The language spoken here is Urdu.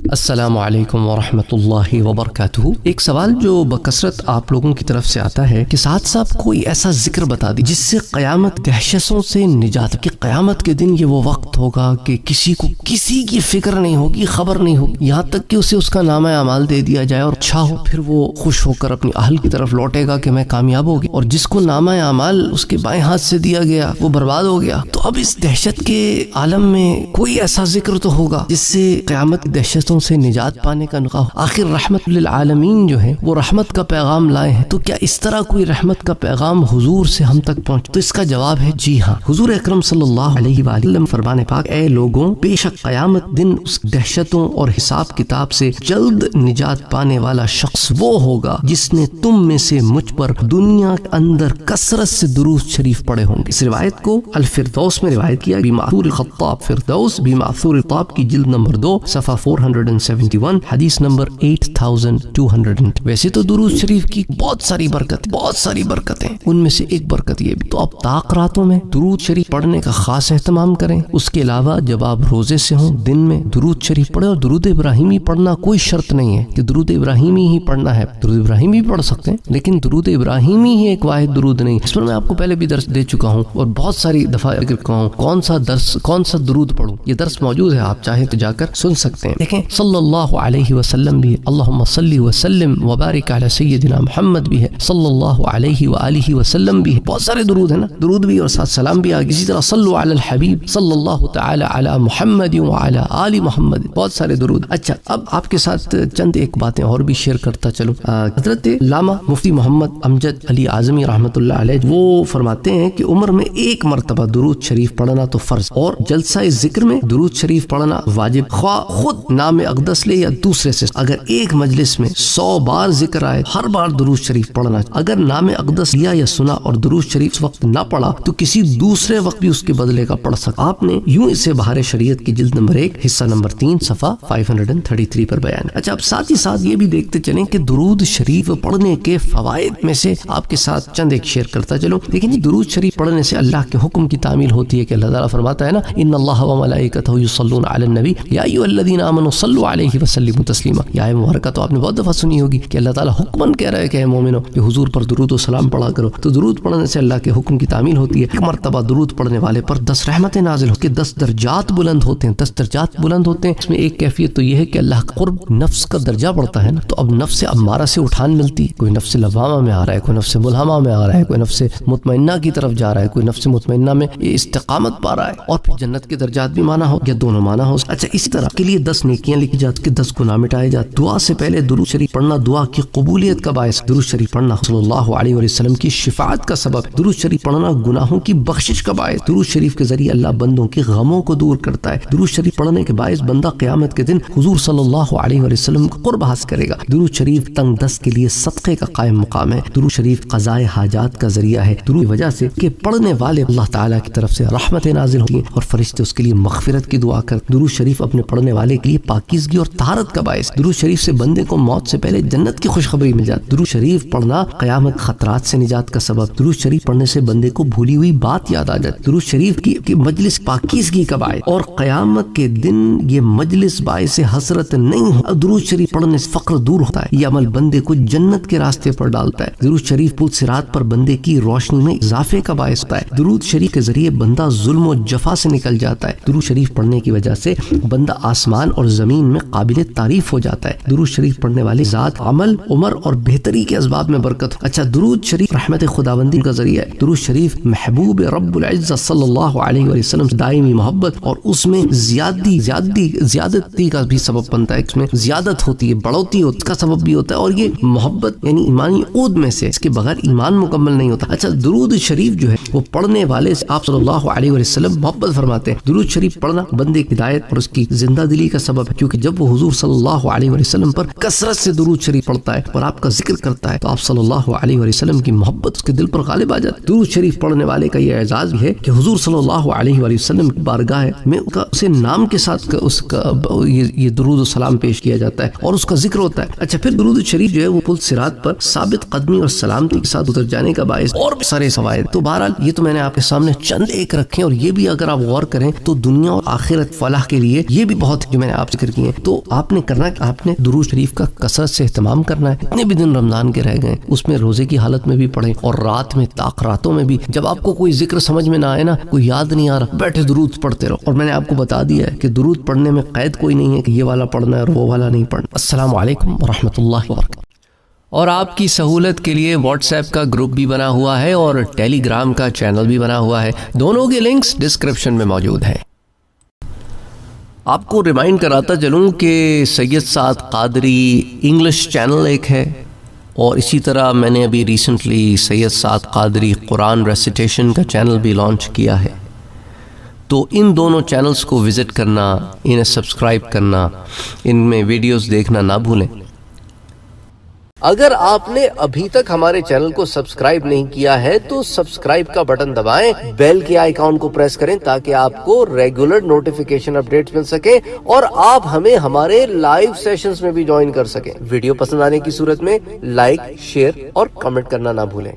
السلام علیکم ورحمۃ اللہ وبرکاتہ۔ ایک سوال جو بکثرت آپ لوگوں کی طرف سے آتا ہے کہ ساتھ ساتھ کوئی ایسا ذکر بتا دی جس سے قیامت دہشتوں سے نجات، کہ قیامت کے دن یہ وہ وقت ہوگا کہ کسی کو کسی کی فکر نہیں ہوگی، خبر نہیں ہوگی، یہاں تک کہ اسے اس کا نامہ اعمال دے دیا جائے اور اچھا ہو، پھر وہ خوش ہو کر اپنی اہل کی طرف لوٹے گا کہ میں کامیاب ہو گیا، اور جس کو نامہ اعمال اس کے بائیں ہاتھ سے دیا گیا وہ برباد ہو گیا۔ تو اب اس دہشت کے عالم میں کوئی ایسا ذکر تو ہوگا جس سے قیامت کی دہشتوں سے نجات پانے کا نقاہ۔ آخر رحمت للعالمین جو ہے وہ رحمت کا پیغام لائے ہیں، تو کیا اس طرح کوئی رحمت کا پیغام حضور سے ہم تک پہنچ؟ تو اس کا جواب ہے جی ہاں۔ حضور اکرم صلی اللہ علیہ وآلہ وسلم فرمان پاک، اے لوگوں، بے شک قیامت دن اس دہشتوں اور حساب کتاب سے جلد نجات پانے والا شخص وہ ہوگا جس نے تم میں سے مجھ پر دنیا کے اندر کثرت سے درود شریف پڑھے ہوں گے۔ اس روایت کو الفردوس میں روایت کیا بمعثور الخطاب، فردوس بمعثور الخطاب کی جلد نمبر 2 صفحہ 471، حدیث نمبر 8200۔ ویسے تو درود شریف کی بہت ساری برکتیں، ان میں سے ایک برکت یہ بھی، تو اب طاق راتوں میں درود شریف پڑھنے کا خاص اہتمام کریں۔ اس کے علاوہ جب آپ روزے سے ہوں دن میں درود شریف پڑھیں، اور درود ابراہیمی پڑھنا کوئی شرط نہیں ہے کہ درود ابراہیمی ہی پڑھنا ہے، درود ابراہیمی بھی پڑھ سکتے ہیں، لیکن درود ابراہیمی ہی ایک واحد درود نہیں۔ اس پر میں آپ کو پہلے بھی درس دے چکا ہوں اور بہت ساری دفعہ ذکر کیا ہوں کون سا درود پڑھوں، یہ درس موجود ہے، آپ چاہیں تو جا کر سن سکتے ہیں۔ دیکھیں صلی اللہ علیہ وسلم بھی ہے، اللہم صلی وسلم وبارک علی سیدنا محمد بھی ہے، صلی اللہ علیہ وآلہ وسلم بھی ہے، بہت سارے درود ہیں نا، درود بھی اور ساتھ سلام بھی آگے۔ اسی طرح صلو علی الحبیب صلی اللہ تعالی علی محمد وعلی آل محمد، بہت سارے درود۔ اچھا، اب آپ کے ساتھ چند ایک باتیں اور بھی شیئر کرتا چلو۔ حضرت علامہ مفتی محمد امجد علی اعظمی رحمۃ اللہ علیہ وہ فرماتے ہیں کہ عمر میں ایک مرتبہ درود شریف پڑھنا تو فرض، اور جلسہ ذکر میں درود شریف پڑھنا واجب، خواہ خود نام اقدس لے یا دوسرے سے۔ اگر ایک مجلس میں 100 بار ذکر آئے، ہر بار درود شریف پڑھنا۔ اگر نام اقدس لیا یا سنا اور درود شریف اس وقت نہ پڑھا تو کسی دوسرے وقت بھی اس کے بدلے کا پڑھ سکتا۔ آپ نے یوں اسے بہار شریعت کی جلد نمبر 1 حصہ نمبر 3 صفحہ 533 پر بیان ہے۔ اچھا، اب ساتھ ہی ساتھ یہ بھی دیکھتے چلیں کہ درود شریف پڑھنے کے فوائد میں سے آپ کے ساتھ چند ایک شیئر کرتا چلو۔ لیکن درود شریف پڑھنے سے اللہ کے حکم کی تعمیل ہوتی ہے کہ اللہ تعالیٰ فرماتا ہے نا، ان اللہ وملائکتہ یصلون علی النبی یا ایھا الذین آمنوا صلوا علیہ وسلموا تسلیما۔ یہ آیت مبارکہ تو آپ نے بہت دفعہ سنی ہوگی کہ اللہ تعالیٰ حکماً کہہ رہا ہے کہ اے مومنو کہ حضور پر درود و سلام پڑھا کرو۔ تو درود پڑھنے سے اللہ کے حکم کی تعمیل ہوتی ہے۔ ایک مرتبہ درود پڑھنے والے پر 10 رحمتیں نازل ہوتی ہیں، 10 درجات بلند ہوتے ہیں، 10 درجات بلند ہوتے ہیں۔ اس میں ایک کیفیت تو یہ ہے کہ اللہ کا قرب نفس کا درجہ بڑھتا ہے نا، تو اب نفس امارہ سے اٹھان ملتی ہے، کوئی نفس لوامہ میں آ رہا ہے، کوئی نفس ملہمہ میں آ رہا ہے، کوئی نفس مطمئنہ کی طرف جا رہا ہے، کوئی نفس مطمئنہ میں استقامت پا رہا ہے، اور پھر جنت کے درجات بھی مانا ہو یا دونوں مانا ہو۔ اچھا، اسی طرح کے لیے 10 نیکیاں لکھی جاتی کہ 10 گناہ مٹائے جاتے۔ دعا سے پہلے درود شریف پڑھنا دعا کی قبولیت کا باعث، درود شریف پڑھنا صلی اللہ علیہ وسلم کی شفاعت کا سبب، درود شریف پڑھنا گناہوں کی بخشش کا باعث، درود شریف کے ذریعے اللہ بندوں کے غموں کو دور کرتا ہے، درود شریف پڑھنے کے باعث بندہ قیامت کے دن حضور صلی اللہ علیہ وسلم کو قرب حاصل کرے گا، درود شریف تنگ دست کے لیے صدقے کا قائم مقام ہے، درود شریف قضاء حاجات کا ذریعہ ہے، درود کی وجہ سے کہ پڑھنے والے اللہ تعالیٰ کی طرف سے رحمتیں نازل ہوتی ہیں اور فرشتے اس کے لیے مغفرت کی دعا کرتے۔ درود شریف اپنے پڑھنے والے کے لیے پاکیزگی اور طہارت کا باعث، درود شریف سے بندے کو موت سے پہلے جنت کی خوشخبری مل جاتی۔ درود شریف پڑھنا قیامت خطرات سے نجات کا سبب، درود شریف پڑھنے سے بندے کو بھولی ہوئی بات یاد آ جاتی، درود شریف کی مجلس پاکیزگی کا باعث، اور قیامت کے دن یہ مجلس باعث حسرت نہیں ہو۔ درود شریف پڑھنے سے فقر دور ہوتا ہے، یہ عمل بندے کو جنت کے راستے پر ڈالتا ہے۔ درود شریف پل صراط پر بندے کی روشنی میں اضافے کا باعث ہوتا ہے۔ درود شریف کے ذریعے بندہ ظلم و جفا سے نکل جاتا ہے۔ درود شریف پڑھنے کی وجہ سے بندہ آسمان اور زمین میں قابل تعریف ہو جاتا ہے۔ درود شریف پڑھنے والے ذات عمل، عمر اور بہتری کے اسباب میں برکت۔ اچھا، درود شریف رحمت خداوندی کا ذریعہ ہے۔ درود شریف محبوب رب العزت صلی اللہ علیہ وسلم دائمی محبت اور اس میں زیادتی کا بھی سبب بنتا ہے، اس میں زیادت ہوتی ہے، بڑھوتی ہوتی، اس کا سبب بھی ہوتا ہے، اور یہ محبت یعنی ایمانی عود میں سے، اس کے بغیر ایمان مکمل نہیں ہوتا۔ اچھا، درود شریف جو ہے وہ پڑھنے والے سے آپ صلی اللہ علیہ وسلم محبت فرماتے ہیں۔ درود شریف پڑھنا بندے کی ہدایت اور اس کی زندہ دلی کا سبب ہے، کیونکہ جب وہ حضور صلی اللہ علیہ وسلم پر کثرت سے درود شریف پڑھتا ہے اور آپ کا ذکر کرتا ہے تو آپ صلی اللہ علیہ وسلم کی محبت اس کے دل پر غالب آ جاتی ہے۔ درود شریف پڑھنے والے کا یہ اعزاز بھی ہے کہ حضور صلی اللہ علیہ وسلم کی بارگاہ میں اسے نام کے ساتھ اس کا یہ درود و سلام پیش کیا جاتا ہے اور اس کا ذکر ہوتا ہے۔ اچھا، پھر درود شریف جو ہے وہ پل صراط پر ثابت قدمی اور سلامتی کے ساتھ اتر جانے کا باعث اور بھی سارے فوائد۔ تو بہرحال یہ تو میں نے آپ کے سامنے چند ایک رکھے، اور یہ بھی اگر آپ غور کریں تو دنیا اور آخرت فلاح کے لیے یہ بھی بہت جو میں نے آپ ذکر ذکر کیے ہیں. تو آپ نے کرنا کہ آپ نے درود شریف کا کثرت سے اہتمام کرنا ہے. اتنے بھی دن رمضان کے رہ گئے اس میں روزے کی حالت میں بھی پڑھیں, اور رات میں طاق راتوں میں بھی جب آپ کو کوئی ذکر سمجھ میں نہ آئے نا, کوئی یاد نہیں آ رہا, بیٹھے درود پڑھتے رہو. اور میں نے آپ کو بتا دیا ہے کہ درود پڑھنے میں قید کوئی نہیں ہے کہ یہ والا پڑھنا ہے اور وہ والا نہیں پڑھنا. السلام علیکم ورحمۃ اللہ وبرکاتہ. اور آپ کی سہولت کے لیے واٹس ایپ کا گروپ بھی بنا ہوا ہے اور ٹیلی گرام کا چینل بھی بنا ہوا ہے. دونوں کے لنکس ڈسکرپشن میں موجود ہیں. آپ کو ریمائنڈ کراتا چلوں کہ سید سعد قادری انگلش چینل ایک ہے, اور اسی طرح میں نے ابھی ریسنٹلی سید سعد قادری قرآن ریسیٹیشن کا چینل بھی لانچ کیا ہے. تو ان دونوں چینلز کو وزٹ کرنا, انہیں سبسکرائب کرنا, ان میں ویڈیوز دیکھنا نہ بھولیں. اگر آپ نے ابھی تک ہمارے چینل کو سبسکرائب نہیں کیا ہے تو سبسکرائب کا بٹن دبائیں, بیل کے آئیکن کو پریس کریں تاکہ آپ کو ریگولر نوٹیفیکیشن اپڈیٹس مل سکے اور آپ ہمیں ہمارے لائیو سیشنز میں بھی جوائن کر سکیں. ویڈیو پسند آنے کی صورت میں لائک, شیئر اور کمنٹ کرنا نہ بھولیں.